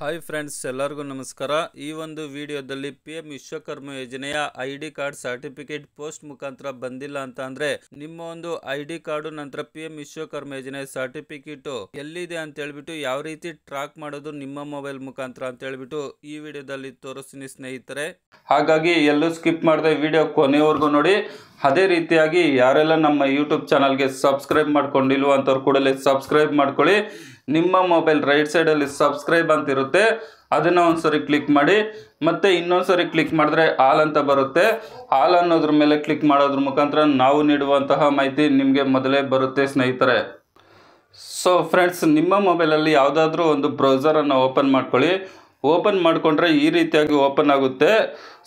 Hi friends, ಎಲ್ಲರಿಗೂ ನಮಸ್ಕಾರ. ಈ ಒಂದು ವಿಡಿಯೋದಲ್ಲಿ PM ವಿಶ್ವಕರ್ಮ ಯೋಜನೆಯ ID ಕಾರ್ಡ್ ಸರ್ಟಿಫಿಕೇಟ್ ಪೋಸ್ಟ್ ಮುಖಾಂತರ ಬಂದಿಲ್ಲ ಅಂತ ಅಂದ್ರೆ ನಿಮ್ಮ ಒಂದು ID ಕಾರ್ಡು ನಂತರ PM ವಿಶ್ವಕರ್ಮ ಯೋಜನೆ ಸರ್ಟಿಫಿಕೇಟ್ ಎಲ್ಲಿದೆ ಅಂತ ಹೇಳ್ಬಿಟ್ಟು ಯಾವ ರೀತಿ ಟ್ರ್ಯಾಕ್ ಮಾಡೋದು ನಿಮ್ಮ ಮೊಬೈಲ್ ಮುಖಾಂತರ ಅಂತ ಹೇಳ್ಬಿಟ್ಟು ಈ ವಿಡಿಯೋದಲ್ಲಿ ತೋರಿಸ್ತೀನಿ ಸ್ನೇಹಿತರೆ. ಹಾಗಾಗಿ ಎಲ್ಲೂ ಸ್ಕಿಪ್ ಮಾಡದೆ ವಿಡಿಯೋ ಕೊನೆವರೆಗೂ ನೋಡಿ. ಅದೇ ರೀತಿಯಾಗಿ ಯಾರೆಲ್ಲ ನಮ್ಮ ಯೂಟ್ಯೂಬ್ ಚಾನಲ್ಗೆ ಸಬ್ಸ್ಕ್ರೈಬ್ ಮಾಡ್ಕೊಂಡಿಲ್ವೋ ಅಂಥವ್ರು ಕೂಡಲೇ ಸಬ್ಸ್ಕ್ರೈಬ್ ಮಾಡ್ಕೊಳ್ಳಿ. ನಿಮ್ಮ ಮೊಬೈಲ್ ರೈಟ್ ಸೈಡಲ್ಲಿ ಸಬ್ಸ್ಕ್ರೈಬ್ ಅಂತ ಇರುತ್ತೆ, ಅದನ್ನು ಒಂದ್ಸರಿ ಕ್ಲಿಕ್ ಮಾಡಿ. ಮತ್ತೆ ಇನ್ನೊಂದ್ಸರಿ ಕ್ಲಿಕ್ ಮಾಡಿದ್ರೆ ಆಲ್ ಅಂತ ಬರುತ್ತೆ. ಆಲ್ ಅನ್ನೋದ್ರ ಮೇಲೆ ಕ್ಲಿಕ್ ಮಾಡೋದ್ರ ಮುಖಾಂತರ ನಾವು ನೀಡುವಂತಹ ಮಾಹಿತಿ ನಿಮಗೆ ಮೊದಲೇ ಬರುತ್ತೆ ಸ್ನೇಹಿತರೆ. ಸೊ ಫ್ರೆಂಡ್ಸ್, ನಿಮ್ಮ ಮೊಬೈಲಲ್ಲಿ ಯಾವುದಾದ್ರೂ ಒಂದು ಬ್ರೌಸರನ್ನು ಓಪನ್ ಮಾಡ್ಕೊಳ್ಳಿ. ಓಪನ್ ಮಾಡಿಕೊಂಡ್ರೆ ಈ ರೀತಿಯಾಗಿ ಓಪನ್ ಆಗುತ್ತೆ.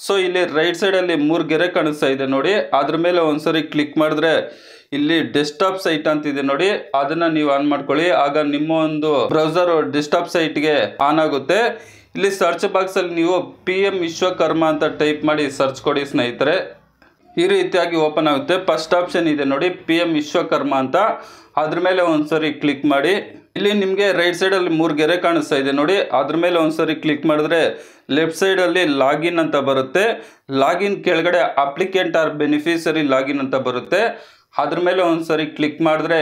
ಸೊ ಇಲ್ಲಿ ರೈಟ್ ಸೈಡಲ್ಲಿ 3 ಗೆರೆ ಕಾಣಿಸ್ತಾ ಇದೆ ನೋಡಿ, ಅದ್ರ ಮೇಲೆ ಒಂದ್ಸರಿ ಕ್ಲಿಕ್ ಮಾಡಿದ್ರೆ ಇಲ್ಲಿ ಡೆಸ್ಕ್ಟಾಪ್ ಸೈಟ್ ಅಂತಿದೆ ನೋಡಿ, ಅದನ್ನ ನೀವು ಆನ್ ಮಾಡ್ಕೊಳ್ಳಿ. ಆಗ ನಿಮ್ಮ ಒಂದು ಬ್ರೌಸರ್ ಡೆಸ್ಕ್ಟಾಪ್ ಸೈಟ್ಗೆ ಆನ್ ಆಗುತ್ತೆ. ಇಲ್ಲಿ ಸರ್ಚ್ ಬಾಕ್ಸ್ ಅಲ್ಲಿ ನೀವು PM ವಿಶ್ವಕರ್ಮ ಅಂತ ಟೈಪ್ ಮಾಡಿ ಸರ್ಚ್ ಕೊಡಿ ಸ್ನೇಹಿತರೆ. ಈ ರೀತಿಯಾಗಿ ಓಪನ್ ಆಗುತ್ತೆ. ಫಸ್ಟ್ ಆಪ್ಷನ್ ಇದೆ ನೋಡಿ PM ವಿಶ್ವಕರ್ಮ ಅಂತ, ಅದ್ರ ಮೇಲೆ ಒಂದ್ಸರಿ ಕ್ಲಿಕ್ ಮಾಡಿ. ಇಲ್ಲಿ ನಿಮಗೆ ರೈಟ್ ಸೈಡಲ್ಲಿ 3 ಗೆರೆ ಕಾಣಿಸ್ತಾ ಇದೆ ನೋಡಿ, ಅದ್ರ ಮೇಲೆ ಒಂದ್ಸರಿ ಕ್ಲಿಕ್ ಮಾಡಿದ್ರೆ ಲೆಫ್ಟ್ ಸೈಡಲ್ಲಿ ಲಾಗಿನ್ ಅಂತ ಬರುತ್ತೆ. ಲಾಗಿನ್ ಕೆಳಗಡೆ ಅಪ್ಲಿಕೆಂಟ್ ಆರ್ ಬೆನಿಫಿಷರಿ ಲಾಗಿನ್ ಅಂತ ಬರುತ್ತೆ. ಅದ್ರ ಮೇಲೆ ಒಂದ್ಸರಿ ಕ್ಲಿಕ್ ಮಾಡಿದ್ರೆ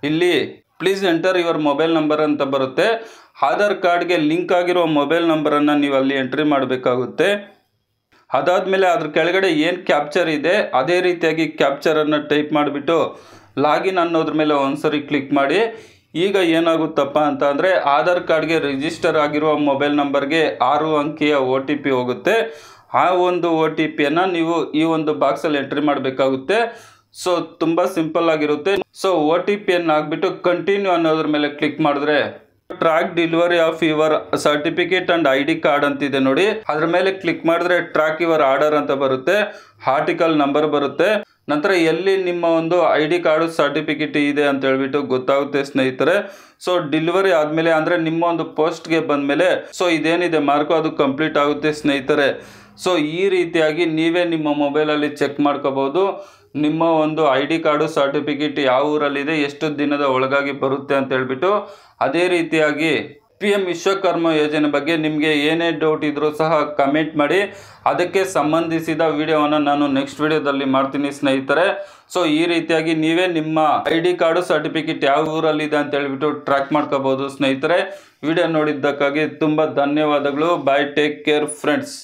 ಇಲ್ಲಿ please enter your mobile number ಅಂತ ಬರುತ್ತೆ. ಆಧಾರ್ ಕಾರ್ಡ್ಗೆ ಲಿಂಕ್ ಆಗಿರೋ ಮೊಬೈಲ್ ನಂಬರನ್ನು ನೀವು ಅಲ್ಲಿ ಎಂಟ್ರಿ ಮಾಡಬೇಕಾಗುತ್ತೆ. ಅದಾದಮೇಲೆ ಅದ್ರ ಕೆಳಗಡೆ ಏನು ಕ್ಯಾಪ್ಚರ್ ಇದೆ ಅದೇ ರೀತಿಯಾಗಿ ಕ್ಯಾಪ್ಚರನ್ನು ಟೈಪ್ ಮಾಡಿಬಿಟ್ಟು ಲಾಗಿನ್ ಅನ್ನೋದ್ರ ಮೇಲೆ ಒಂದ್ಸರಿ ಕ್ಲಿಕ್ ಮಾಡಿ. ಈಗ ಏನಾಗುತ್ತಪ್ಪ ಅಂತ ಅಂದರೆ ಆಧಾರ್ ಕಾರ್ಡ್ಗೆ ರಿಜಿಸ್ಟರ್ ಆಗಿರುವ ಮೊಬೈಲ್ ನಂಬರ್ಗೆ 6 ಅಂಕಿಯ OTP ಹೋಗುತ್ತೆ. ಆ ಒಂದು OTPಯನ್ನು ನೀವು ಈ ಒಂದು ಬಾಕ್ಸಲ್ಲಿ ಎಂಟ್ರಿ ಮಾಡಬೇಕಾಗುತ್ತೆ. ಸೊ ತುಂಬ ಸಿಂಪಲ್ ಆಗಿರುತ್ತೆ. ಸೊ OTPಯನ್ನು ಹಾಕ್ಬಿಟ್ಟು ಕಂಟಿನ್ಯೂ ಅನ್ನೋದ್ರ ಮೇಲೆ ಕ್ಲಿಕ್ ಮಾಡಿದ್ರೆ track delivery of your certificate and ID card ಅಂತಿದೆ ನೋಡಿ, ಅದ್ರ ಮೇಲೆ ಕ್ಲಿಕ್ ಮಾಡಿದ್ರೆ ಟ್ರ್ಯಾಕ್ ಯುವರ್ ಆರ್ಡರ್ ಅಂತ ಬರುತ್ತೆ. ಆರ್ಟಿಕಲ್ ನಂಬರ್ ಬರುತ್ತೆ. ನಂತರ ಎಲ್ಲಿ ನಿಮ್ಮ ಒಂದು ID ಕಾರ್ಡು ಸರ್ಟಿಫಿಕೇಟ್ ಇದೆ ಅಂತ ಹೇಳ್ಬಿಟ್ಟು ಗೊತ್ತಾಗುತ್ತೆ ಸ್ನೇಹಿತರೆ. ಸೊ ಡೆಲಿವರಿ ಆದಮೇಲೆ ಅಂದರೆ ನಿಮ್ಮ ಒಂದು ಪೋಸ್ಟ್ಗೆ ಬಂದಮೇಲೆ ಸೊ ಇದೇನಿದೆ ಮಾರ್ಕು ಅದು ಕಂಪ್ಲೀಟ್ ಆಗುತ್ತೆ ಸ್ನೇಹಿತರೆ. ಸೊ ಈ ರೀತಿಯಾಗಿ ನೀವೇ ನಿಮ್ಮ ಮೊಬೈಲಲ್ಲಿ ಚೆಕ್ ಮಾಡ್ಕೋಬೋದು ನಿಮ್ಮ ಒಂದು ID ಕಾರ್ಡು ಸರ್ಟಿಫಿಕೇಟ್ ಯಾವ ಊರಲ್ಲಿದೆ, ಎಷ್ಟು ದಿನದ ಒಳಗಾಗಿ ಬರುತ್ತೆ ಅಂತ ಹೇಳ್ಬಿಟ್ಟು. ಅದೇ ರೀತಿಯಾಗಿ PM ವಿಶ್ವಕರ್ಮ ಯೋಜನೆ ಬಗ್ಗೆ ನಿಮಗೆ ಏನೇ ಡೌಟ್ ಇದ್ರೂ ಸಹ ಕಮೆಂಟ್ ಮಾಡಿ. ಅದಕ್ಕೆ ಸಂಬಂಧಿಸಿದ ವಿಡಿಯೋವನ್ನು ನಾನು ನೆಕ್ಸ್ಟ್ ವಿಡಿಯೋದಲ್ಲಿ ಮಾಡ್ತೀನಿ ಸ್ನೇಹಿತರೆ. ಸೊ ಈ ರೀತಿಯಾಗಿ ನೀವೇ ನಿಮ್ಮ ID ಕಾರ್ಡು ಸರ್ಟಿಫಿಕೇಟ್ ಯಾವ ಊರಲ್ಲಿದೆ ಅಂತ ಹೇಳ್ಬಿಟ್ಟು ಟ್ರ್ಯಾಕ್ ಮಾಡ್ಕೋಬೋದು ಸ್ನೇಹಿತರೆ. ವಿಡಿಯೋ ನೋಡಿದ್ದಕ್ಕಾಗಿ ತುಂಬ ಧನ್ಯವಾದಗಳು. ಬಾಯ್, ಟೇಕ್ ಕೇರ್ ಫ್ರೆಂಡ್ಸ್.